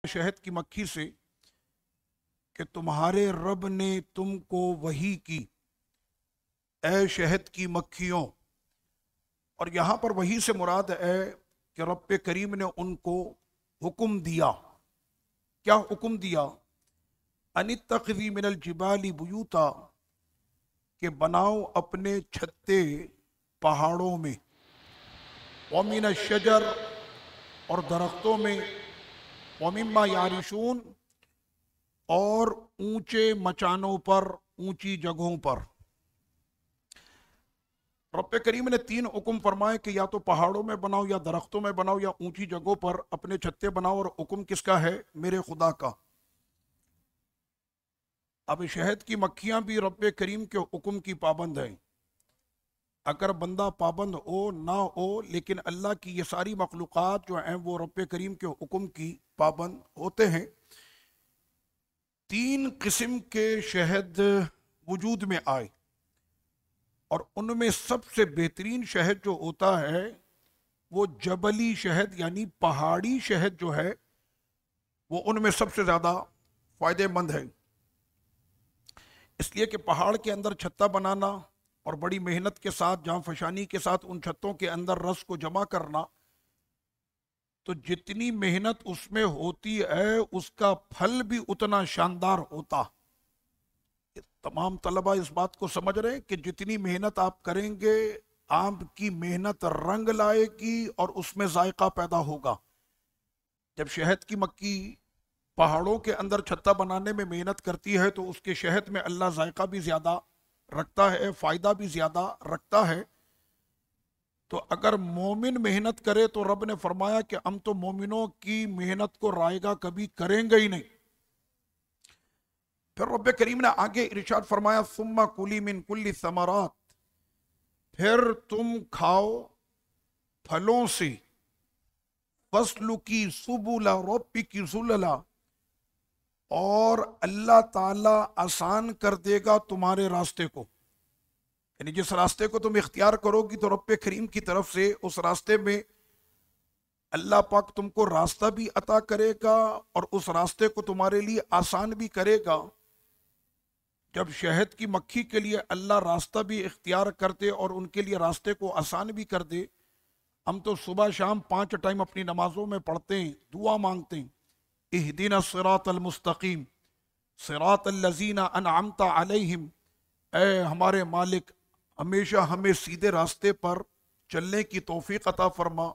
شہد کی مکھی سے کہ تمہارے رب نے تم کو وحی کی اے شہد کی مکھیوں. اور یہاں پر وحی سے مراد ہے کہ رب کریم نے ان کو حکم دیا. کیا حکم دیا؟ ان اتخذی من الجبال بیوتا، کہ بناؤ اپنے چھتے پہاڑوں میں، ومن الشجر، اور درختوں میں، ومما یعرشون، اور اونچے مچانوں پر، اونچی جگہوں پر. رب کریم نے 3 حکم فرمائے کہ یا تو پہاڑوں میں بناؤ، یا درختوں میں بناؤ، یا اونچی جگہوں پر اپنے چھتے بناؤ. اور حکم کس کا ہے؟ میرے خدا کا. اب شہد کی مکھیاں بھی رب کریم کے حکم کی پابند ہیں. اگر بندہ پابند ہو نہ ہو، لیکن اللہ کی یہ ساری مخلوقات جو ہیں وہ رب کریم کے حکم کی پابند ہوتے ہیں. 3 قسم کے شہد وجود میں آئے، اور ان میں سب سے بہترین شہد جو ہوتا ہے وہ جبلی شہد، یعنی پہاڑی شہد جو ہے وہ ان میں سب سے زیادہ فائدہ مند ہے. اس لیے کہ پہاڑ کے اندر چھتا بنانا اور بڑی محنت کے ساتھ، جاں فشانی کے ساتھ ان چھتوں کے اندر رس کو جمع کرنا، تو جتنی محنت اس میں ہوتی ہے اس کا پھل بھی اتنا شاندار ہوتا. تمام طلبہ اس بات کو سمجھ رہے ہیں کہ جتنی محنت آپ کریں گے آپ کی محنت رنگ لائے گی اور اس میں ذائقہ پیدا ہوگا. جب شہد کی مکھی پہاڑوں کے اندر چھتا بنانے میں محنت کرتی ہے تو اس کے شہد میں اللہ ذائقہ بھی زیادہ رکھتا ہے، فائدہ بھی زیادہ رکھتا ہے. تو اگر مومن محنت کرے تو رب نے فرمایا کہ ہم تو مومنوں کی محنت کو رائگاں کبھی کریں گے ہی نہیں. پھر رب کریم نے آگے ارشاد فرمایا ثم کلی من کل ثمرات، پھر تم کھاؤ پھلوں سے، فسلکی سبل ربک ذللا، اور اللہ تعالیٰ آسان کر دے گا تمہارے راستے کو. یعنی جس راستے کو تم اختیار کرو گی تو رب کریم کی طرف سے اس راستے میں اللہ پاک تم کو راستہ بھی عطا کرے گا اور اس راستے کو تمہارے لیے آسان بھی کرے گا. جب شہد کی مکھی کے لیے اللہ راستہ بھی اختیار کرتے اور ان کے لیے راستے کو آسان بھی کر دے. ہم تو صبح شام 5 ٹائم اپنی نمازوں میں پڑھتے ہیں، دعا مانگتے ہیں، اہدنا الصراط المستقیم صراط الذین انعمت علیہم، اے ہمارے مالک ہمیشہ ہمیں سیدھے راستے پر چلنے کی توفیق عطا فرما،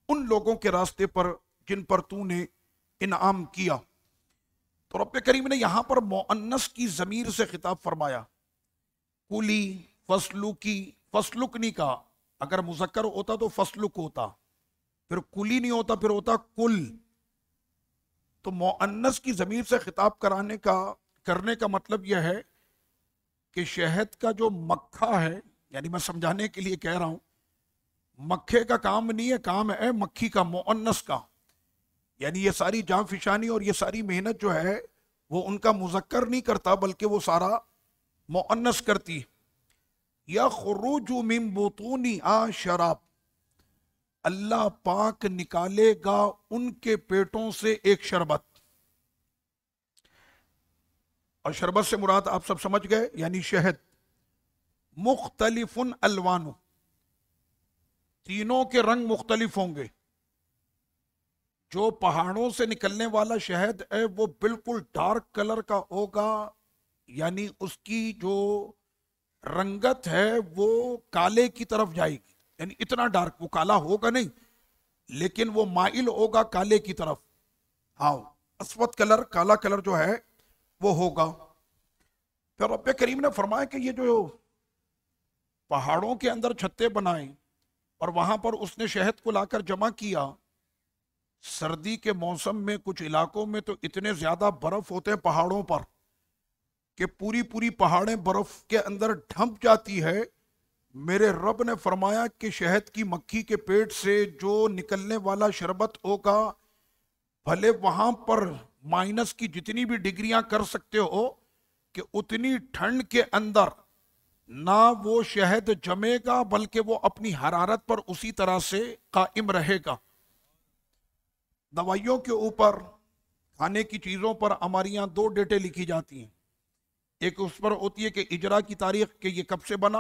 ان لوگوں کے راستے پر جن پر تو نے انعام کیا. تو رب کریم نے یہاں پر مؤنث کی ضمیر سے خطاب فرمایا. کلی، فسلکی، فسلک نہیں کہا. اگر مذکر ہوتا تو فسلک ہوتا، پھر کلی نہیں ہوتا، پھر ہوتا کل. تو مؤنث کی ضمیر سے خطاب کرنے کا مطلب یہ ہے کہ شہد کا جو مکھا ہے، یعنی میں سمجھانے کے لیے کہہ رہا ہوں، مکھے کا کام نہیں ہے، کام ہے مکھی کا، مؤنث کا. یعنی یہ ساری جاں فشانی اور یہ ساری محنت جو ہے وہ ان کا مذکر نہیں کرتا بلکہ وہ سارا مؤنث کرتی. یخرج من بطونہا شراب، اللہ پاک نکالے گا ان کے پیٹوں سے ایک شربت. اور شربت سے مراد آپ سب سمجھ گئے، یعنی شہد. مختلف الوانو، تینوں کے رنگ مختلف ہوں گے. جو پہاڑوں سے نکلنے والا شہد ہے وہ بالکل ڈارک کلر کا ہوگا، یعنی اس کی جو رنگت ہے وہ کالے کی طرف جائے گی. یعنی اتنا ڈارک، وہ کالا ہوگا نہیں لیکن وہ مائل ہوگا کالے کی طرف. ہاں، اسود کلر، کالا کلر جو ہے وہ ہوگا. پھر رب کریم نے فرمایا کہ یہ جو پہاڑوں کے اندر چھتے بنائیں اور وہاں پر اس نے شہد کو لا کر جمع کیا. سردی کے موسم میں کچھ علاقوں میں تو اتنے زیادہ برف ہوتے ہیں پہاڑوں پر کہ پوری پوری پہاڑیں برف کے اندر ڈھنپ جاتی ہے. میرے رب نے فرمایا کہ شہد کی مکھی کے پیٹ سے جو نکلنے والا شربت ہوگا، بھلے وہاں پر مائنس کی جتنی بھی ڈگریاں کر سکتے ہو کہ اتنی ٹھنڈ کے اندر نہ وہ شہد جمے گا بلکہ وہ اپنی حرارت پر اسی طرح سے قائم رہے گا. دوائیوں کے اوپر، کھانے کی چیزوں پر ہمارے یہاں دو ڈیٹیں لکھی جاتی ہیں، ایک اس پر ہوتی ہے کہ اجرا کی تاریخ کہ یہ کب سے بنا،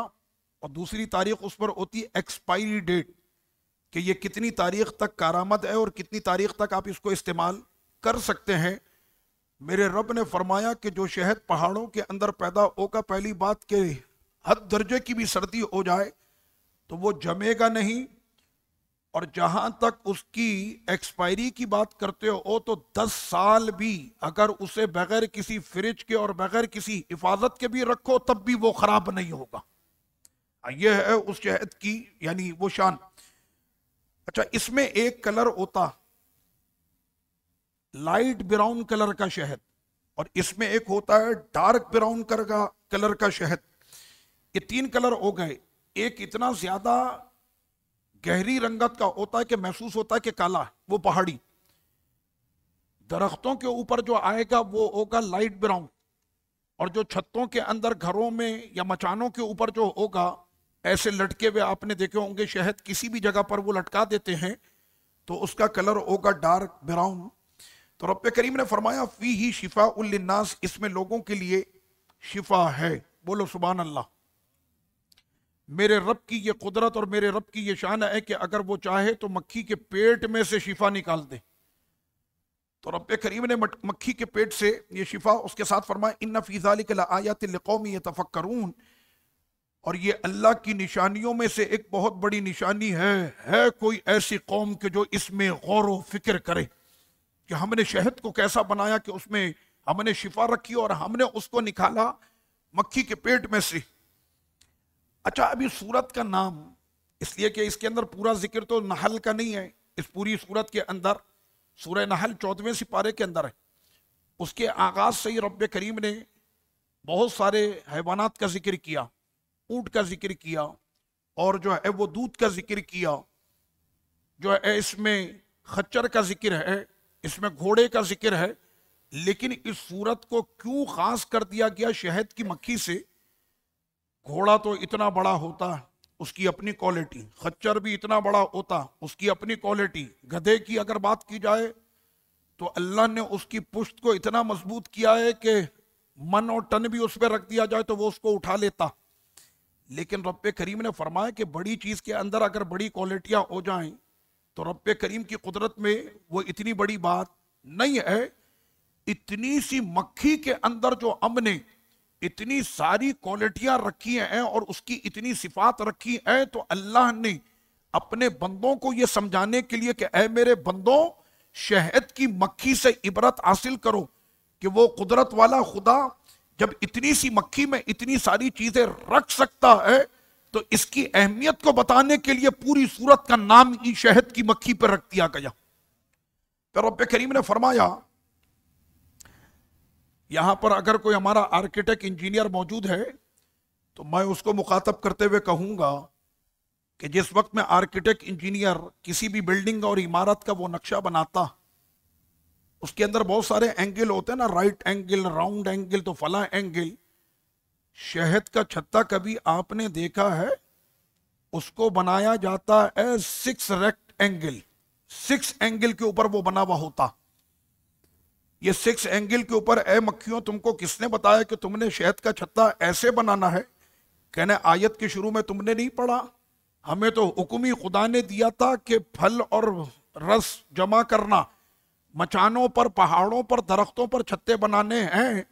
اور دوسری تاریخ اس پر ہوتی ہے ایکسپائری ڈیٹ کہ یہ کتنی تاریخ تک کارآمد ہے اور کتنی تاریخ تک آپ اس کو استعمال کر سکتے ہیں۔ میرے رب نے فرمایا کہ جو شہد پہاڑوں کے اندر پیدا ہوگا، پہلی بات کہ حد درجے کی بھی سردی ہو جائے تو وہ جمے گا نہیں، اور جہاں تک اس کی ایکسپائری کی بات کرتے ہو تو 10 سال بھی اگر اسے بغیر کسی فریج کے اور بغیر کسی حفاظت کے بھی رکھو تب بھی وہ خراب نہیں ہوگا۔ یہ ہے اس شہد کی یعنی وہ شان۔ اچھا، اس میں ایک کلر ہوتا لائٹ براؤن کلر کا شہد، اور اس میں ایک ہوتا ہے ڈارک براؤن کلر کا شہد۔ یہ 3 کلر ہو گئے۔ ایک اتنا زیادہ گہری رنگت کا ہوتا ہے کہ محسوس ہوتا ہے کہ کالا ہے، وہ پہاڑی۔ درختوں کے اوپر جو آئے گا وہ ہوگا لائٹ براؤن، اور جو چھتوں کے اندر گھروں میں یا مچانوں کے اوپر جو ہوگا ایسے لٹکے ہوئے آپ نے دیکھے ہوں گے، شہد کسی بھی جگہ پر وہ لٹکا دیتے ہیں تو اس کا کلر ہوگا ڈارک براؤن۔ تو رب کریم نے فرمایا فیہ شفاء للناس، اس میں لوگوں کے لیے شفا ہے۔ بولو سبحان اللہ۔ میرے رب کی یہ قدرت اور میرے رب کی یہ شان ہے کہ اگر وہ چاہے تو مکھی کے پیٹ میں سے شفا نکال دے۔ تو رب کریم نے مکھی کے پیٹ سے یہ شفا، اس کے ساتھ فرمایا ان فی ذلک لآیات لقوم یتفکرون، اور یہ اللہ کی نشانیوں میں سے ایک بہت بڑی نشانی ہے کوئی ایسی قوم کہ جو اس میں غور و فکر کرے کہ ہم نے شہد کو کیسا بنایا کہ اس میں ہم نے شفا رکھی اور ہم نے اس کو نکالا مکھی کے پیٹ میں سے۔ اچھا، ابھی سورت کا نام اس لیے کہ اس کے اندر پورا ذکر تو نحل کا نہیں ہے، اس پوری سورت کے اندر سورہ نحل 14ویں سپارے کے اندر ہے، اس کے آغاز سے ہی رب کریم نے بہت سارے حیوانات کا ذکر کیا، اونٹ کا ذکر کیا، اور جو ہے وہ دودھ کا ذکر کیا، جو ہے اس میں خچر کا ذکر ہے، اس میں گھوڑے کا ذکر ہے۔ لیکن اس سورت کو کیوں خاص کر دیا گیا شہد کی مکھی سے؟ گھوڑا تو اتنا بڑا ہوتا ہے، اس کی اپنی کوالٹی، خچر بھی اتنا بڑا ہوتا، اس کی اپنی کوالٹی، گدھے کی اگر بات کی جائے تو اللہ نے اس کی پشت کو اتنا مضبوط کیا ہے کہ من اور ٹن بھی اس پہ رکھ دیا جائے تو وہ اس کو اٹھا لیتا۔ لیکن رب کریم نے فرمایا کہ بڑی چیز کے اندر اگر بڑی کوالٹیاں ہو جائیں تو رب کریم کی قدرت میں وہ اتنی بڑی بات نہیں ہے۔ اتنی سی مکھی کے اندر جو ہم نے اتنی ساری کوالٹیاں رکھی ہیں اور اس کی اتنی صفات رکھی ہیں، تو اللہ نے اپنے بندوں کو یہ سمجھانے کے لیے کہ اے میرے بندوں، شہد کی مکھی سے عبرت حاصل کرو کہ وہ قدرت والا خدا جب اتنی سی مکھی میں اتنی ساری چیزیں رکھ سکتا ہے تو اس کی اہمیت کو بتانے کے لیے پوری سورت کا نام ہی شہد کی مکھی پر رکھ دیا گیا۔ پھر رب کریم نے فرمایا، یہاں پر اگر کوئی ہمارا آرکیٹیکٹ انجینئر موجود ہے تو میں اس کو مخاطب کرتے ہوئے کہوں گا کہ جس وقت میں آرکیٹیکٹ انجینئر کسی بھی بلڈنگ اور عمارت کا وہ نقشہ بناتا، اس کے اندر بہت سارے اینگل ہوتے ہیں نا، رائٹ اینگل، راؤنڈ اینگل، تو فلاں اینگل۔ شہد کا چھتا کبھی آپ نے دیکھا ہے؟ اس کو بنایا جاتا ہے 6 ریکٹ اینگل، 6 اینگل کے اوپر وہ بنا ہوا ہوتا۔ یہ 6 اینگل کے اوپر اے مکھیوں تم کو کس نے بتایا کہ تم نے شہد کا چھتا ایسے بنانا ہے؟ کہنے آیت کے شروع میں تم نے نہیں پڑھا، ہمیں تو حکم ہی خدا نے دیا تھا کہ پھل اور رس جمع کرنا، مچانوں پر، پہاڑوں پر، درختوں پر چھتے بنانے ہیں۔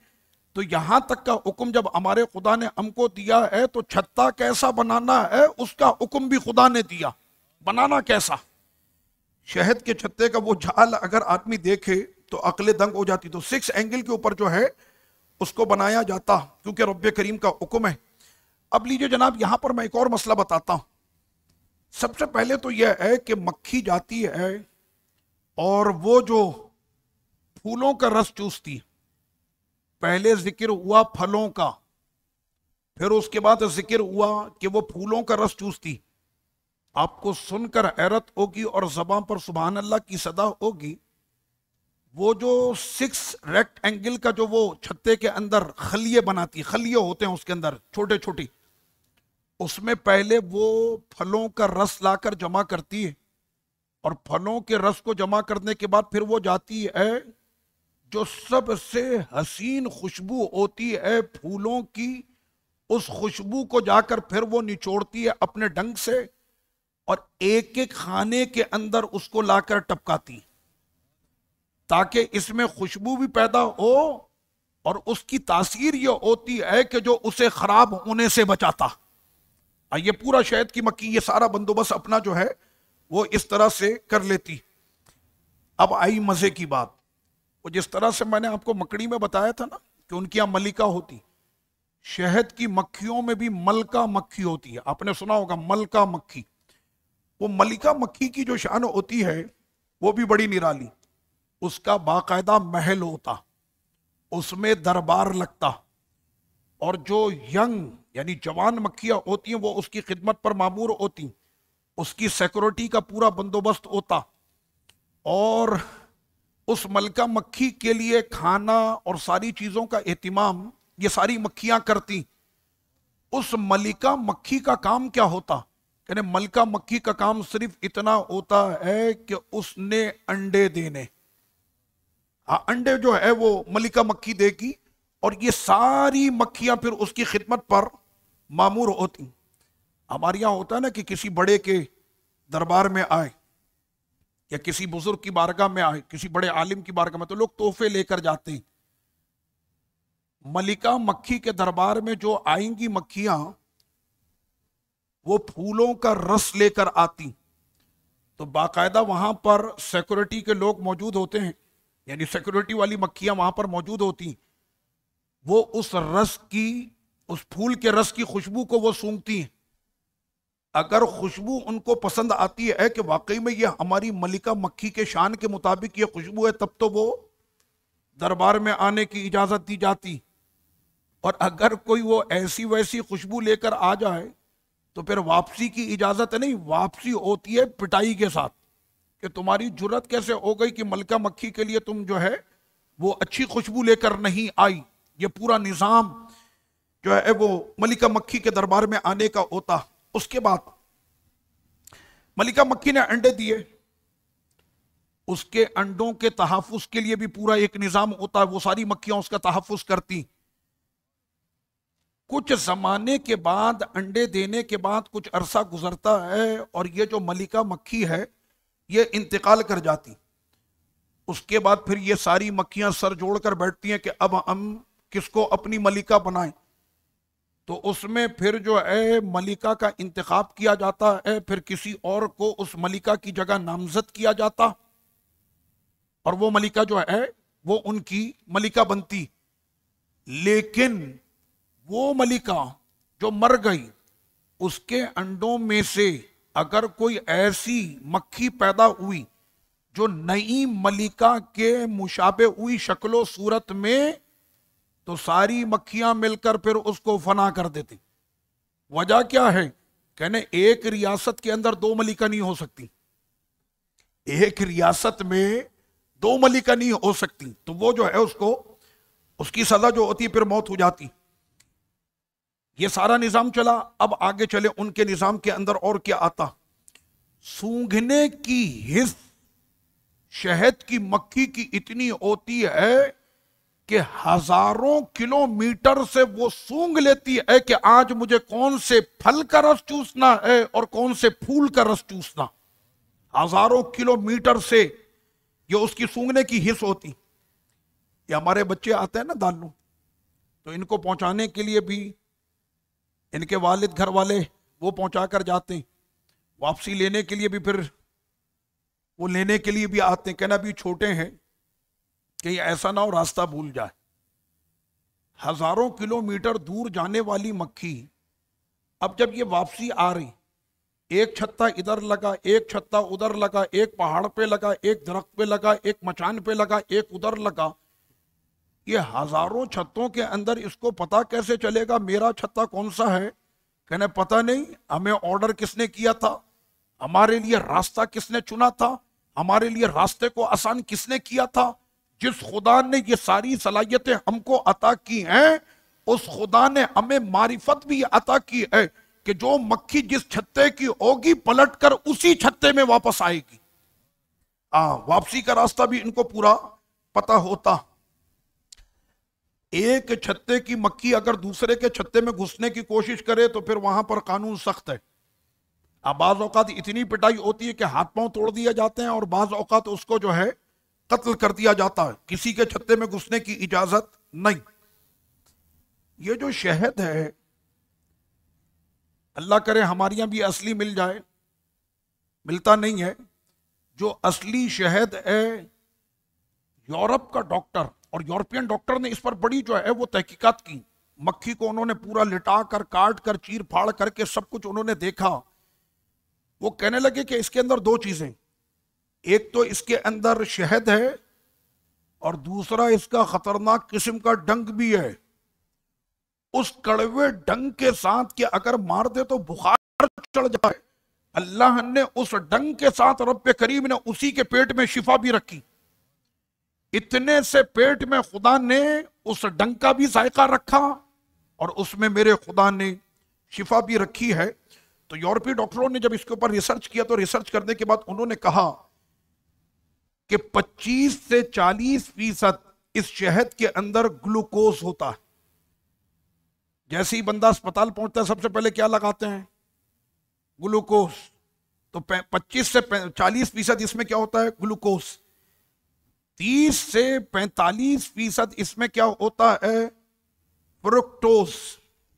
تو یہاں تک کا حکم جب ہمارے خدا نے ہم کو دیا ہے تو چھتا کیسا بنانا ہے اس کا حکم بھی خدا نے دیا، بنانا کیسا۔ شہد کے چھتے کا وہ جھال اگر آدمی دیکھے تو عقل دنگ ہو جاتی۔ تو 6 اینگل کے اوپر جو ہے اس کو بنایا جاتا کیونکہ رب کریم کا حکم ہے۔ اب لیجئے جناب، یہاں پر میں ایک اور مسئلہ بتاتا ہوں۔ سب سے پہلے تو یہ ہے کہ مکھی جاتی ہے اور وہ جو پھولوں کا رس چوستی، پہلے ذکر ہوا پھلوں کا، پھر اس کے بعد ذکر ہوا کہ وہ پھولوں کا رس چوستی۔ آپ کو سن کر حیرت ہوگی اور زبان پر سبحان اللہ کی صدا ہوگی، وہ جو 6 ریکٹ اینگل کا جو وہ چھتے کے اندر خلیے بناتی، خلیے ہوتے ہیں اس کے اندر چھوٹے چھوٹی، اس میں پہلے وہ پھلوں کا رس لا کر جمع کرتی ہے، اور پھلوں کے رس کو جمع کرنے کے بعد پھر وہ جاتی ہے جو سب سے حسین خوشبو ہوتی ہے پھولوں کی، اس خوشبو کو جا کر پھر وہ نچوڑتی ہے اپنے ڈنگ سے اور ایک ایک خانے کے اندر اس کو لا کر ٹپکاتی، تاکہ اس میں خوشبو بھی پیدا ہو اور اس کی تاثیر یہ ہوتی ہے کہ جو اسے خراب ہونے سے بچاتا۔ یہ پورا شہد کی مکھی یہ سارا بندوبست اپنا جو ہے وہ اس طرح سے کر لیتی۔ اب آئی مزے کی بات، وہ جس طرح سے میں نے آپ کو مکڑی میں بتایا تھا نا کہ ان کی یہاں ملکہ ہوتی، شہد کی مکھیوں میں بھی ملکہ مکھی ہوتی ہے۔ آپ نے سنا ہوگا ملکہ مکھی۔ وہ ملکہ مکھی کی جو شان ہوتی ہے وہ بھی بڑی نرالی، اس کا باقاعدہ محل ہوتا، اس میں دربار لگتا، اور جو ینگ یعنی جوان مکھیاں ہوتی ہیں وہ اس کی خدمت پر مامور ہوتی، اس کی سیکورٹی کا پورا بندوبست ہوتا، اور اس ملکہ مکھی کے لیے کھانا اور ساری چیزوں کا اہتمام یہ ساری مکھیاں کرتی۔ اس ملکہ مکھی کا کام کیا ہوتا؟ یعنی ملکہ مکھی کا کام صرف اتنا ہوتا ہے کہ اس نے انڈے دینے، انڈے جو ہے وہ ملکہ مکھی دے گی، اور یہ ساری مکھیاں پھر اس کی خدمت پر مامور ہوتی۔ ہمارے یہاں ہوتا ہے نا کہ کسی بڑے کے دربار میں آئے یا کسی بزرگ کی بارگاہ میں آئے، کسی بڑے عالم کی بارگاہ میں، تو لوگ تحفے لے کر جاتے ہیں۔ ملکہ مکھی کے دربار میں جو آئیں گی مکھیاں، وہ پھولوں کا رس لے کر آتی، تو باقاعدہ وہاں پر سیکورٹی کے لوگ موجود ہوتے ہیں، یعنی سیکورٹی والی مکھیاں وہاں پر موجود ہوتی، وہ اس رس کی، اس پھول کے رس کی خوشبو کو وہ سونگتی ہیں۔ اگر خوشبو ان کو پسند آتی ہے کہ واقعی میں یہ ہماری ملکہ مکھی کے شان کے مطابق یہ خوشبو ہے، تب تو وہ دربار میں آنے کی اجازت دی جاتی، اور اگر کوئی وہ ایسی ویسی خوشبو لے کر آ جائے تو پھر واپسی کی اجازت نہیں، واپسی ہوتی ہے پٹائی کے ساتھ، کہ تمہاری جرت کیسے ہو گئی کہ ملکہ مکھی کے لیے تم جو ہے وہ اچھی خوشبو لے کر نہیں آئی۔ یہ پورا نظام جو ہے وہ ملکہ مکھی کے دربار میں آنے کا ہوتا۔ اس کے بعد ملکہ مکھی نے انڈے دیے، اس کے انڈوں کے تحفظ کے لیے بھی پورا ایک نظام ہوتا ہے، وہ ساری مکھیاں اس کا تحفظ کرتی۔ کچھ زمانے کے بعد، انڈے دینے کے بعد کچھ عرصہ گزرتا ہے، اور یہ جو ملکہ مکھی ہے یہ انتقال کر جاتی۔ اس کے بعد پھر یہ ساری مکھیاں سر جوڑ کر بیٹھتی ہیں کہ اب ہم کس کو اپنی ملکہ بنائیں، تو اس میں پھر جو ہے ملکہ کا انتخاب کیا جاتا ہے، پھر کسی اور کو اس ملکہ کی جگہ نامزد کیا جاتا، اور وہ ملکہ جو ہے وہ ان کی ملکہ بنتی۔ لیکن وہ ملکہ جو مر گئی، اس کے انڈوں میں سے اگر کوئی ایسی مکھی پیدا ہوئی جو نئی ملکہ کے مشابہ ہوئی شکل و صورت میں، تو ساری مکھیاں مل کر پھر اس کو فنا کر دیتی۔ وجہ کیا ہے؟ کہنے ایک ریاست کے اندر دو ملکہ نہیں ہو سکتی، ایک ریاست میں دو ملکہ نہیں ہو سکتی، تو وہ جو ہے اس کی سزا جو ہوتی پھر موت ہو جاتی۔ یہ سارا نظام چلا۔ اب آگے چلے، ان کے نظام کے اندر اور کیا آتا؟ سونگھنے کی حس شہد کی مکھی کی اتنی ہوتی ہے کہ ہزاروں کلومیٹر سے وہ سونگ لیتی ہے کہ آج مجھے کون سے پھل کا رس چوسنا ہے اور کون سے پھول کا رس چوسنا۔ ہزاروں کلومیٹر سے یہ اس کی سونگنے کی حس ہوتی۔ یہ ہمارے بچے آتے ہیں نا دالو، تو ان کو پہنچانے کے لیے بھی ان کے والد گھر والے وہ پہنچا کر جاتے ہیں، واپسی لینے کے لیے بھی پھر وہ لینے کے لیے بھی آتے ہیں، کہنا بھی چھوٹے ہیں کہ یہ ایسا نہ ہو راستہ بھول جائے۔ ہزاروں کلومیٹر دور جانے والی مکھی اب جب یہ واپسی آ رہی، ایک چھتا ادھر لگا، ایک چھتا ادھر لگا، ایک پہاڑ پہ لگا، ایک درخت پہ لگا، ایک مچان پہ لگا، ایک ادھر لگا، یہ ہزاروں چھتوں کے اندر اس کو پتا کیسے چلے گا میرا چھتا کون سا ہے؟ کہنے پتہ نہیں، ہمیں آرڈر کس نے کیا تھا، ہمارے لیے راستہ کس نے چنا تھا، ہمارے لیے راستے کو آسان کس نے کیا تھا؟ جس خدا نے یہ ساری صلاحیتیں ہم کو عطا کی ہیں، اس خدا نے ہمیں معرفت بھی عطا کی ہے کہ جو مکھی جس چھتے کی ہوگی پلٹ کر اسی چھتے میں واپس آئے گی۔ واپسی کا راستہ بھی ان کو پورا پتا ہوتا۔ ایک چھتے کی مکھی اگر دوسرے کے چھتے میں گھسنے کی کوشش کرے تو پھر وہاں پر قانون سخت ہے. اب بعض اوقات اتنی پٹائی ہوتی ہے کہ ہاتھ پاؤں توڑ دیے جاتے ہیں اور بعض اوقات اس کو جو ہے قتل کر دیا جاتا ہے. کسی کے چھتے میں گھسنے کی اجازت نہیں. یہ جو شہد ہے اللہ کرے ہمارے یہاں بھی اصلی مل جائے، ملتا نہیں ہے. جو اصلی شہد ہے یورپ کا ڈاکٹر اور یورپین ڈاکٹر نے اس پر بڑی جو ہے وہ تحقیقات کی. مکھی کو انہوں نے پورا لٹا کر کاٹ کر چیر پھاڑ کر کے سب کچھ انہوں نے دیکھا. وہ کہنے لگے کہ اس کے اندر دو چیزیں، ایک تو اس کے اندر شہد ہے اور دوسرا اس کا خطرناک قسم کا ڈنک بھی ہے. اس کڑوے ڈنک کے ساتھ کہ اگر مار دے تو بخار چڑھ جائے، اللہ نے اس ڈنک کے ساتھ رب کریم نے اسی کے پیٹ میں شفا بھی رکھی. اتنے سے پیٹ میں خدا نے اس ڈنک کا بھی ذائقہ رکھا اور اس میں میرے خدا نے شفا بھی رکھی ہے. تو یورپی ڈاکٹروں نے جب اس کے اوپر ریسرچ کیا تو ریسرچ کرنے کے بعد انہوں نے کہا کہ 25 سے 40% اس شہد کے اندر گلوکوز ہوتا ہے. جیسے ہی بندہ اسپتال پہنچتا ہے سب سے پہلے کیا لگاتے ہیں؟ گلوکوز. تو 25 سے 40% اس میں کیا ہوتا ہے؟ گلوکوز. 30 سے 45% اس میں کیا ہوتا ہے؟ فرکٹوز.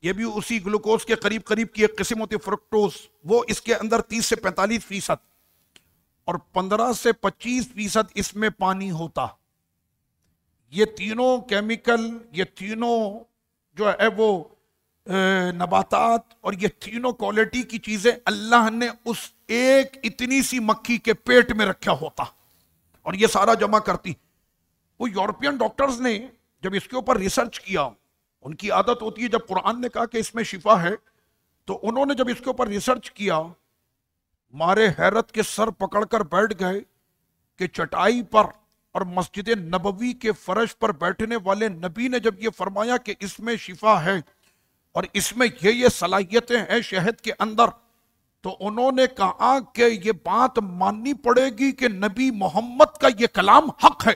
یہ بھی اسی گلوکوز کے قریب قریب کی ایک قسم ہوتی ہے فرکٹوز. وہ اس کے اندر 30 سے 45% اور 15 سے 25% اس میں پانی ہوتا. یہ تینوں کیمیکل، یہ تینوں جو ہے وہ نباتات اور یہ تینوں کوالٹی کی چیزیں اللہ نے اس ایک اتنی سی مکھی کے پیٹ میں رکھا ہوتا اور یہ سارا جمع کرتی. وہ یورپین ڈاکٹرز نے جب اس کے اوپر ریسرچ کیا، ان کی عادت ہوتی ہے جب قرآن نے کہا کہ اس میں شفا ہے تو انہوں نے جب اس کے اوپر ریسرچ کیا مارے حیرت کے سر پکڑ کر بیٹھ گئے کہ چٹائی پر اور مسجد نبوی کے فرش پر بیٹھنے والے نبی نے جب یہ فرمایا کہ اس میں شفا ہے اور اس میں یہ صلاحیتیں ہیں شہد کے اندر، تو انہوں نے کہا کہ یہ بات ماننی پڑے گی کہ نبی محمد کا یہ کلام حق ہے.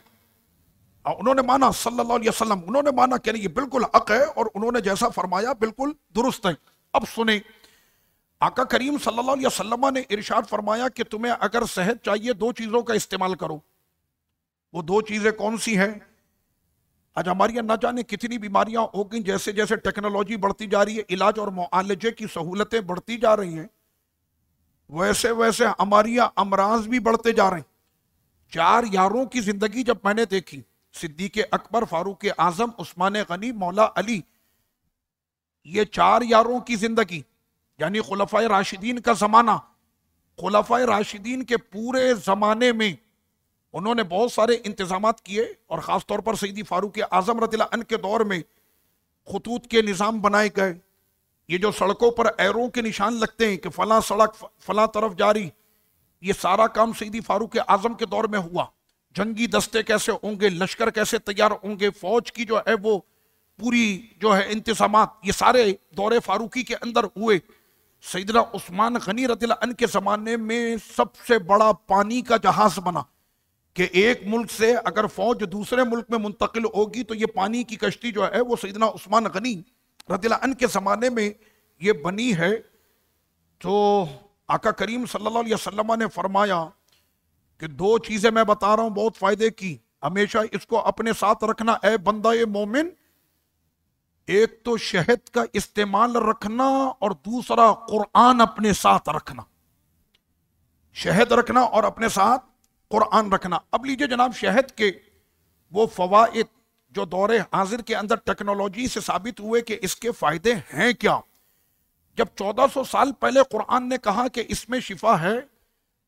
انہوں نے مانا صلی اللہ علیہ وسلم، انہوں نے مانا کہ یہ بالکل حق ہے اور انہوں نے جیسا فرمایا بالکل درست ہے. اب سنیں، آقا کریم صلی اللہ علیہ وسلم نے ارشاد فرمایا کہ تمہیں اگر صحت چاہیے دو چیزوں کا استعمال کرو. وہ دو چیزیں کون سی ہیں؟ آج ہماری یہاں نہ جانے کتنی بیماریاں ہو گئیں، جیسے جیسے ٹیکنالوجی بڑھتی جا رہی ہے، علاج اور معالجے کی سہولتیں بڑھتی جا رہی ہیں، ویسے ویسے ہماری یہاں امراض بھی بڑھتے جا رہے ہیں. 4 یاروں کی زندگی جب میں نے دیکھی، صدیق اکبر، فاروق اعظم، عثمان غنی، مولا علی، یہ 4 یاروں کی زندگی یعنی خلفائے راشدین کا زمانہ. خلفائے راشدین کے پورے زمانے میں انہوں نے بہت سارے انتظامات کیے اور خاص طور پر سیدی فاروق اعظم رضی اللہ عنہ کے دور میں خطوط کے نظام بنائے گئے. یہ جو سڑکوں پر ایروں کے نشان لگتے ہیں کہ فلاں سڑک فلاں طرف جاری، یہ سارا کام سیدی فاروق اعظم کے دور میں ہوا. جنگی دستے کیسے ہوں گے، لشکر کیسے تیار ہوں گے، فوج کی جو ہے وہ پوری جو ہے انتظامات، یہ سارے دور فاروقی کے اندر ہوئے. سیدنا عثمان غنی رضی اللہ عنہ کے زمانے میں سب سے بڑا پانی کا جہاز بنا کہ ایک ملک سے اگر فوج دوسرے ملک میں منتقل ہوگی تو یہ پانی کی کشتی جو ہے وہ سیدنا عثمان غنی رضی اللہ عنہ کے زمانے میں یہ بنی ہے. تو آقا کریم صلی اللہ علیہ وسلم نے فرمایا کہ 2 چیزیں میں بتا رہا ہوں بہت فائدے کی، ہمیشہ اس کو اپنے ساتھ رکھنا اے بندہ مومن. ایک تو شہد کا استعمال رکھنا اور دوسرا قرآن اپنے ساتھ رکھنا. شہد رکھنا اور اپنے ساتھ قرآن رکھنا. اب لیجئے جناب، شہد کے وہ فوائد جو دور حاضر کے اندر ٹیکنالوجی سے ثابت ہوئے کہ اس کے فائدے ہیں کیا. جب 1400 سال پہلے قرآن نے کہا کہ اس میں شفا ہے،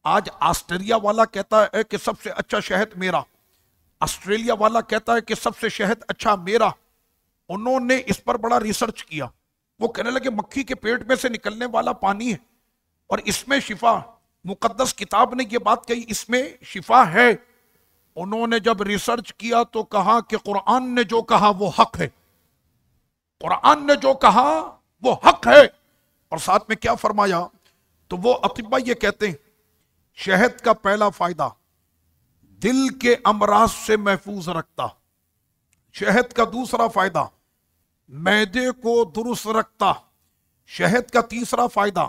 آج آسٹریلیا والا کہتا ہے کہ سب سے اچھا شہد میرا، آسٹریلیا والا کہتا ہے کہ سب سے شہد اچھا میرا. انہوں نے اس پر بڑا ریسرچ کیا. وہ کہنے لگے مکھی کے پیٹ میں سے نکلنے والا پانی ہے اور اس میں شفا، مقدس کتاب نے یہ بات کہی اس میں شفا ہے. انہوں نے جب ریسرچ کیا تو کہا کہ قرآن نے جو کہا وہ حق ہے، قرآن نے جو کہا وہ حق ہے. اور ساتھ میں کیا فرمایا؟ تو وہ اطباء یہ کہتے ہیں شہد کا پہلا فائدہ دل کے امراض سے محفوظ رکھتا، شہد کا دوسرا فائدہ معدے کو درست رکھتا. شہد کا تیسرا فائدہ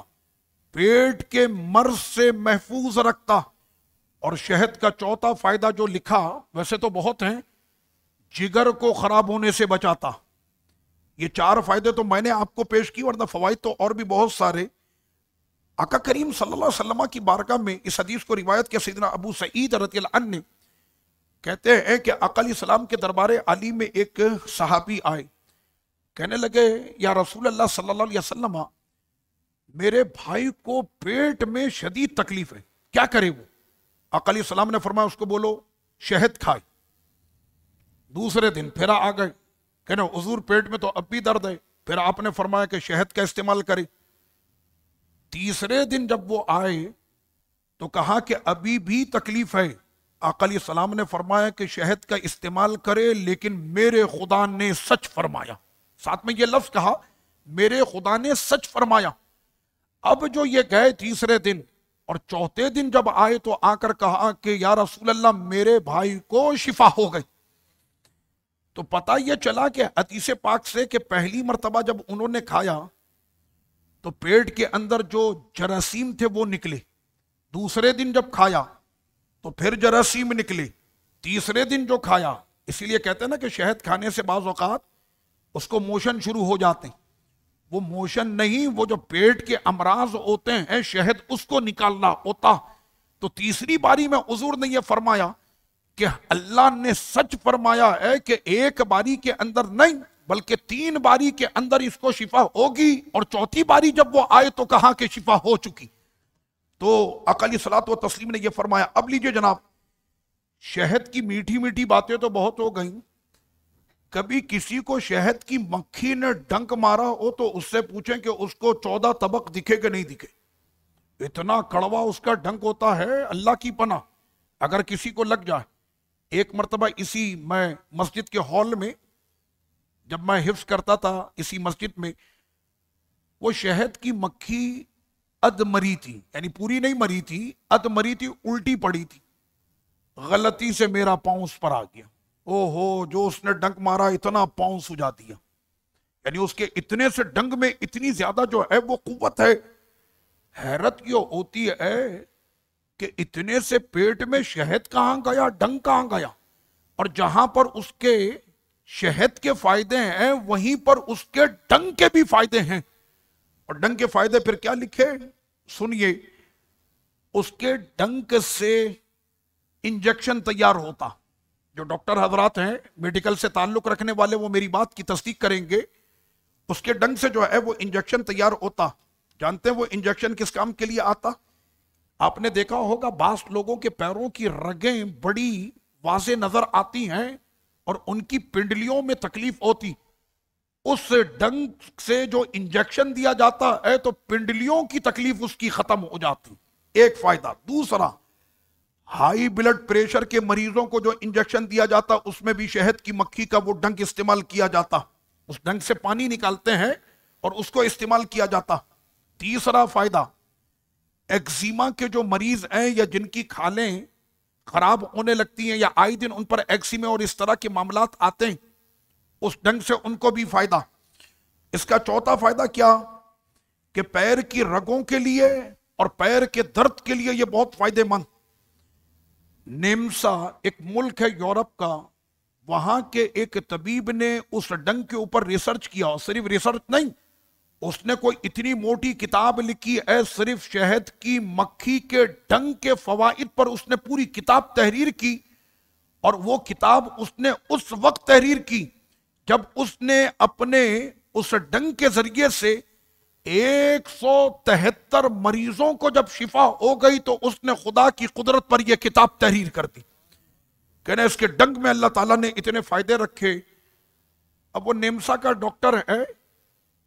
پیٹ کے مرض سے محفوظ رکھتا. اور شہد کا چوتھا فائدہ جو لکھا، ویسے تو بہت ہیں، جگر کو خراب ہونے سے بچاتا. یہ 4 فائدے تو میں نے آپ کو پیش کی، ورنہ فوائد تو اور بھی بہت سارے. آقا کریم صلی اللہ علیہ وسلم کی بارگاہ میں اس حدیث کو روایت کیا سیدنا ابو سعید رضی اللہ عنہ نے، کہتے ہیں کہ آقا علیہ السلام کے دربار عالی میں ایک صحابی آئے، کہنے لگے یا رسول اللہ صلی اللہ علیہ وسلم، میرے بھائی کو پیٹ میں شدید تکلیف ہے، کیا کرے وہ؟ آقا علیہ السلام نے فرمایا اس کو بولو شہد کھائے. دوسرے دن پھر آ گئے، کہنے حضور پیٹ میں تو اب بھی درد ہے. پھر آپ نے فرمایا کہ شہد کا استعمال کرے. تیسرے دن جب وہ آئے تو کہا کہ ابھی بھی تکلیف ہے. آقا علیہ السلام نے فرمایا کہ شہد کا استعمال کرے، لیکن میرے خدا نے سچ فرمایا. ساتھ میں یہ لفظ کہا، میرے خدا نے سچ فرمایا. اب جو یہ گئے تیسرے دن اور چوتھے دن جب آئے تو آ کر کہا کہ یا رسول اللہ میرے بھائی کو شفا ہو گئی. تو پتہ یہ چلا کہ حدیث پاک سے کہ پہلی مرتبہ جب انہوں نے کھایا تو پیٹ کے اندر جو جراثیم تھے وہ نکلے. دوسرے دن جب کھایا تو پھر جراثیم نکلے. تیسرے دن جو کھایا، اسی لیے کہتے ہیں نا کہ شہد کھانے سے بعض اوقات اس کو موشن شروع ہو جاتے ہیں. وہ موشن نہیں، وہ جو پیٹ کے امراض ہوتے ہیں شہد اس کو نکالنا ہوتا. تو تیسری باری میں حضور نے یہ فرمایا کہ اللہ نے سچ فرمایا ہے کہ ایک باری کے اندر نہیں بلکہ 3 باری کے اندر اس کو شفا ہوگی. اور چوتھی باری جب وہ آئے تو کہا کہ شفا ہو چکی. تو آقا علیہ الصلوۃ والتسلیم نے یہ فرمایا. اب لیجئے جناب، شہد کی میٹھی میٹھی باتیں تو بہت ہو گئیں. کبھی کسی کو شہد کی مکھی نے ڈنک مارا ہو تو اس سے پوچھیں کہ اس کو 14 طبق دکھے کہ نہیں دکھے. اتنا کڑوا اس کا ڈنک ہوتا ہے، اللہ کی پناہ اگر کسی کو لگ جائے. ایک مرتبہ اسی میں مسجد کے ہال میں جب میں حفظ کرتا تھا اسی مسجد میں، وہ شہد کی مکھی اد مری تھی، یعنی پوری نہیں مری تھی، اد مری تھی، الٹی پڑی تھی. غلطی سے میرا پاؤں اس پر آ گیا. او ہو، جو اس نے ڈنک مارا اتنا پاؤں سجا دیا. یعنی اس کے اتنے سے ڈنک میں اتنی زیادہ جو ہے وہ قوت ہے. حیرت یہ ہوتی ہے کہ اتنے سے پیٹ میں شہد کہاں گیا، ڈنک کہاں گیا. اور جہاں پر اس کے شہد کے فائدے ہیں وہیں پر اس کے ڈنک کے بھی فائدے ہیں. اور ڈنک کے فائدے پھر کیا لکھے سنیے. اس کے ڈنک سے انجیکشن تیار ہوتا. جو ڈاکٹر حضرات ہیں میڈیکل سے تعلق رکھنے والے وہ میری بات کی تصدیق کریں گے. اس کے ڈنک سے جو ہے وہ انجیکشن تیار ہوتا. جانتے ہیں وہ انجیکشن کس کام کے لیے آتا؟ آپ نے دیکھا ہوگا بعض لوگوں کے پیروں کی رگیں بڑی واضح نظر آتی ہیں اور ان کی پنڈلیوں میں تکلیف ہوتی. اس ڈنک سے جو انجیکشن دیا جاتا ہے تو پنڈلیوں کی تکلیف اس کی ختم ہو جاتی. ایک فائدہ. دوسرا، ہائی بلڈ پریشر کے مریضوں کو جو انجیکشن دیا جاتا اس میں بھی شہد کی مکھی کا وہ ڈنک استعمال کیا جاتا. اس ڈنک سے پانی نکالتے ہیں اور اس کو استعمال کیا جاتا. تیسرا فائدہ، ایکزیما کے جو مریض ہیں یا جن کی کھالیں خراب ہونے لگتی ہیں یا آئے دن ان پر ایکزیما اور اس طرح کے معاملات آتے ہیں، اس ڈنک سے ان کو بھی فائدہ. اس کا چوتھا فائدہ کیا کہ پیر کی رگوں کے لیے اور پیر کے درد کے لیے یہ بہت فائدے مند. نیمسا ایک ملک ہے یورپ کا، وہاں کے ایک طبیب نے اس ڈنک کے اوپر ریسرچ کیا. صرف ریسرچ نہیں، اس نے کوئی اتنی موٹی کتاب لکھی ہے صرف شہد کی مکھی کے ڈنک کے فوائد پر. اس نے پوری کتاب تحریر کی اور وہ کتاب اس نے اس وقت تحریر کی جب اس نے اپنے اس ڈنک کے ذریعے سے 173 مریضوں کو جب شفا ہو گئی تو اس نے خدا کی قدرت پر یہ کتاب تحریر کر دی. کہنے اس کے ڈنک میں اللہ تعالیٰ نے اتنے فائدے رکھے. اب وہ نیمسا کا ڈاکٹر ہے.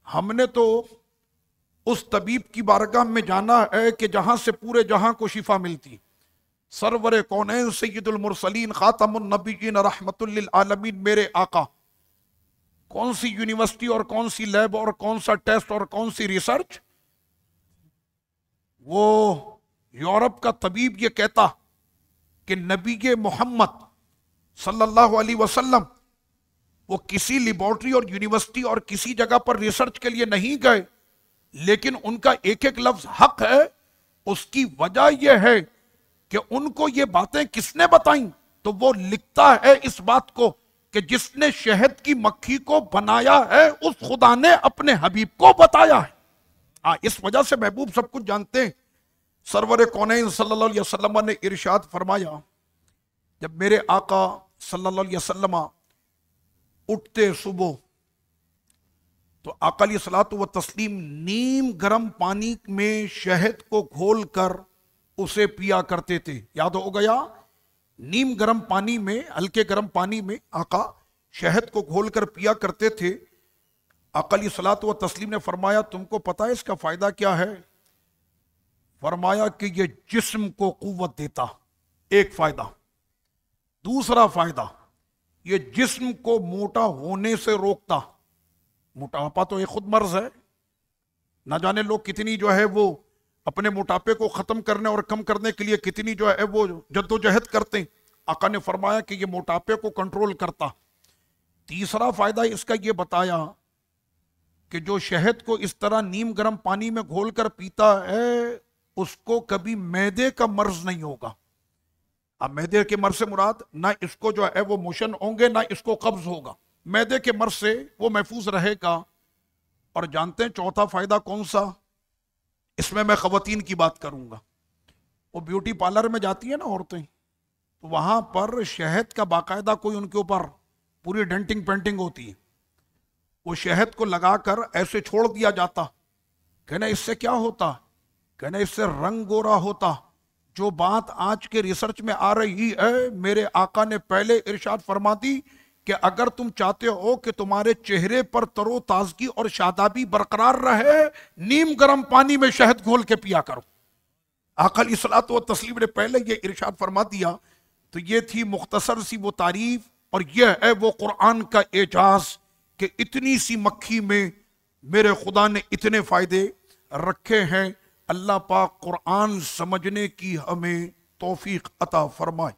ہم نے تو اس طبیب کی بارگاہ میں جانا ہے کہ جہاں سے پورے جہاں کو شفا ملتی. سرور کونین سید المرسلین خاتم النبیین رحمت للعالمین میرے آقا. کون سی یونیورسٹی اور کون سی لیب اور کون سا ٹیسٹ اور کون سی ریسرچ؟ وہ یورپ کا طبیب یہ کہتا کہ نبی محمد صلی اللہ علیہ وسلم وہ کسی لیبارٹری اور یونیورسٹی اور کسی جگہ پر ریسرچ کے لیے نہیں گئے، لیکن ان کا ایک ایک لفظ حق ہے۔ اس کی وجہ یہ ہے کہ ان کو یہ باتیں کس نے بتائیں؟ تو وہ لکھتا ہے اس بات کو کہ جس نے شہد کی مکھی کو بنایا ہے اس خدا نے اپنے حبیب کو بتایا ہے۔ اس وجہ سے محبوب سب کچھ جانتے ہیں۔ سرور کونین صلی اللہ علیہ وسلم نے ارشاد فرمایا، جب میرے آقا صلی اللہ علیہ وسلم اٹھتے صبح تو آقا علیہ الصلوۃ والتسلیم نیم گرم پانی میں شہد کو گھول کر اسے پیا کرتے تھے۔ یاد ہو گیا؟ نیم گرم پانی میں، ہلکے گرم پانی میں آقا شہد کو گھول کر پیا کرتے تھے۔ آقا علیہ الصلوۃ والتسلیم نے فرمایا، تم کو پتہ ہے اس کا فائدہ کیا ہے؟ فرمایا کہ یہ جسم کو قوت دیتا، ایک فائدہ۔ دوسرا فائدہ، یہ جسم کو موٹا ہونے سے روکتا۔ موٹاپا تو ایک خود مرض ہے، نہ جانے لوگ کتنی جو ہے وہ اپنے موٹاپے کو ختم کرنے اور کم کرنے کے لیے کتنی جو ہے وہ جدوجہد کرتے ہیں۔ آقا نے فرمایا کہ یہ موٹاپے کو کنٹرول کرتا۔ تیسرا فائدہ اس کا یہ بتایا کہ جو شہد کو اس طرح نیم گرم پانی میں گھول کر پیتا ہے اس کو کبھی معدے کا مرض نہیں ہوگا۔ اب معدے کے مرض سے مراد نہ اس کو جو ہے وہ موشن ہوں گے، نہ اس کو قبض ہوگا، معدے کے مرض سے وہ محفوظ رہے گا۔ اور جانتے ہیں چوتھا فائدہ کون سا؟ اس میں خواتین کی بات کروں گا۔ وہ بیوٹی پارلر میں جاتی ہیں نا عورتیں، تو وہاں پر شہد کا باقاعدہ کوئی ان کے اوپر پوری ڈنٹنگ پینٹنگ ہوتی ہے، وہ شہد کو لگا کر ایسے چھوڑ دیا جاتا۔ کہنا اس سے کیا ہوتا؟ کہنا اس سے رنگ گورا ہوتا۔ جو بات آج کے ریسرچ میں آ رہی ہے میرے آقا نے پہلے ارشاد فرما دی کہ اگر تم چاہتے ہو کہ تمہارے چہرے پر تر و تازگی اور شادابی برقرار رہے، نیم گرم پانی میں شہد گھول کے پیا کرو۔ آقا علیہ الصلوۃ والتسلیم نے پہلے یہ ارشاد فرما دیا۔ تو یہ تھی مختصر سی وہ تعریف، اور یہ ہے وہ قرآن کا اعجاز کہ اتنی سی مکھی میں میرے خدا نے اتنے فائدے رکھے ہیں۔ اللہ پاک قرآن سمجھنے کی ہمیں توفیق عطا فرمائے۔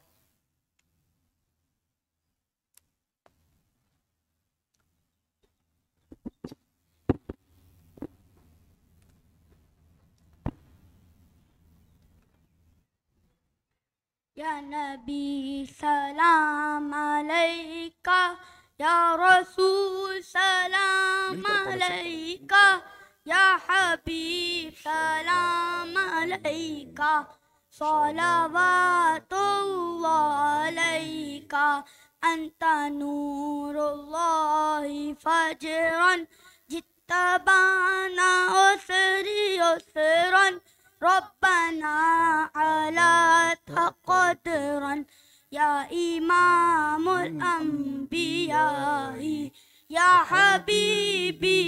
یا نبی سلام علیکہ، یا رسول سلام علیکہ، یا حبیب سلام علیکہ، صلوات اللہ علیکہ، انت نور اللہ فجرا جئت بانا اسری اسرا، ربنا علات قدرا، یا امام الانبیاء، یا حبیبی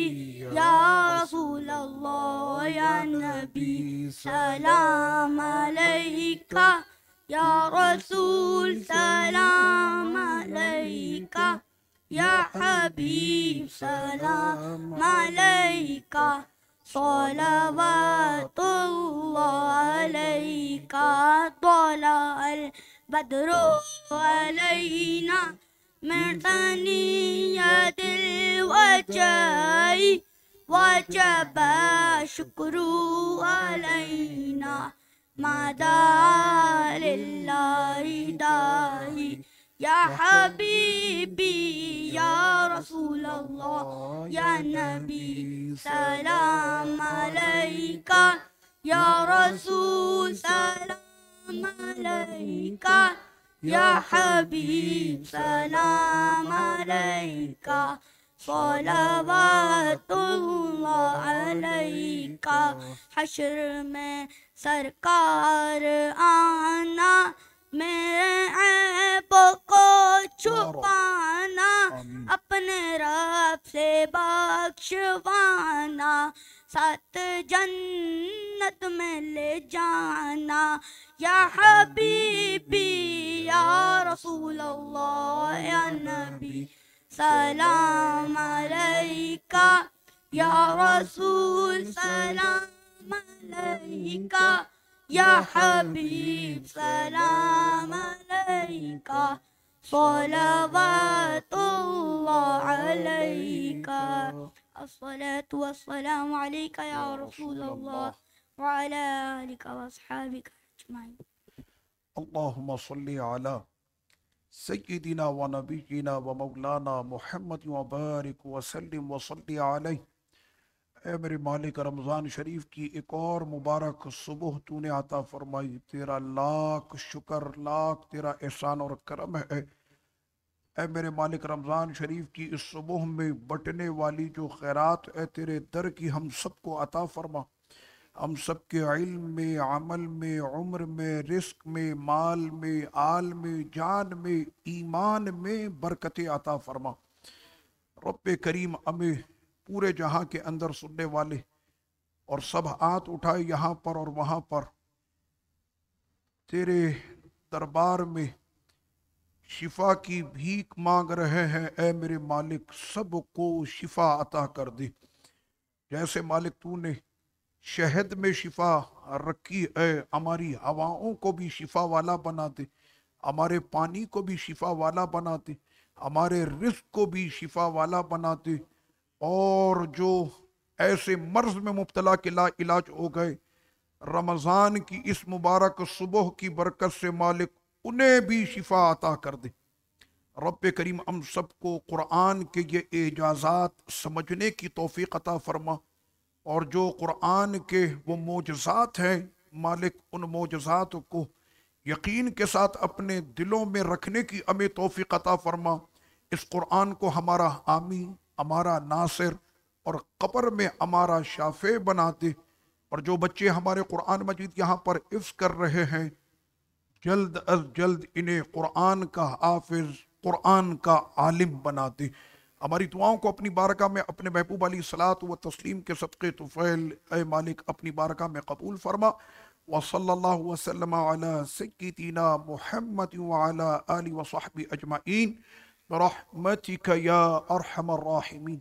یا رسول اللہ، یا نبی سلام علیکہ، یا رسول سلام علیکہ، یا حبیب سلام علیکہ، صلوات اللہ علیکہ، طلع البدر علینا من ثنیۃ الوداع، وجب الشکر علینا ما دعا للہ داعی، یا حبیبی یا رسول اللہ، یا نبی سلام علیکہ، یا رسول سلام علیکہ، یا حبیب سلام علیکہ، صلوات اللہ علیکہ۔ حشر میں سرکار آنا، میرے عیب کو چھپانا، اپنے رب سے بخشوانا، ساتھ جنت میں لے جانا، یا حبیبی یا رسول اللہ، یا نبی سلام علیکہ، یا رسول سلام علیکہ، یا حبیب سلام علیکہ، صلوات اللہ الصلاة والسلام عليك يا رسول الله وعلى آلك وأصحابك أجمعين. اللهم صل على سیدنا و نبینا و مولانا محمد وبارک وسلم وصلی علیہ۔ اے میرے مالک، رمضان شریف کی ایک اور مبارک صبح تو نے عطا فرمائی، تیرا لاکھ شکر، لاکھ تیرا احسان اور کرم ہے۔ اے میرے مالک، رمضان شریف کی اس صبح میں بٹنے والی جو خیرات ہے تیرے در کی ہم سب کو عطا فرما، ہم سب کے علم میں، عمل میں، عمر میں، رزق میں، مال میں، آل میں، جان میں، ایمان میں برکت عطا فرما۔ رب کریم ہمیں پورے جہاں کے اندر سننے والے اور سب ہاتھ اٹھائے یہاں پر اور وہاں پر تیرے دربار میں شفا کی بھیک مانگ رہے ہیں، اے میرے مالک سب کو شفا عطا کر دے۔ جیسے مالک تو نے شہد میں شفا رکھی ہے، ہماری ہواؤں کو بھی شفا والا بنا دے، ہمارے پانی کو بھی شفا والا بنا دے، ہمارے رزق کو بھی شفا والا بنا دے، اور جو ایسے مرض میں مبتلا کے لا علاج ہو گئے رمضان کی اس مبارک صبح کی برکت سے مالک انہیں بھی شفا عطا کر دے۔ رب کریم ہم سب کو قرآن کے یہ اعجازات سمجھنے کی توفیق عطا فرما، اور جو قرآن کے وہ معجزات ہیں مالک ان معجزات کو یقین کے ساتھ اپنے دلوں میں رکھنے کی ہمیں توفیق عطا فرما۔ اس قرآن کو ہمارا حامی، ہمارا ناصر اور قبر میں ہمارا شافع بنا دے، اور جو بچے ہمارے قرآن مجید یہاں پر حفظ کر رہے ہیں جلد از جلد انہیں قرآن کا حافظ، قرآن کا عالم بنا دے۔ ہماری دعاؤں کو اپنی بارگاہ میں اپنے محبوب علیہ الصلاۃ و تسلیم کے صدقے طفیل اے مالک اپنی بارگاہ میں قبول فرما۔ وصلی اللہ وسلم علی سیدنا محمد وعلی آلہ وصحبہ اجمعین برحمتک یا ارحم الراحمین۔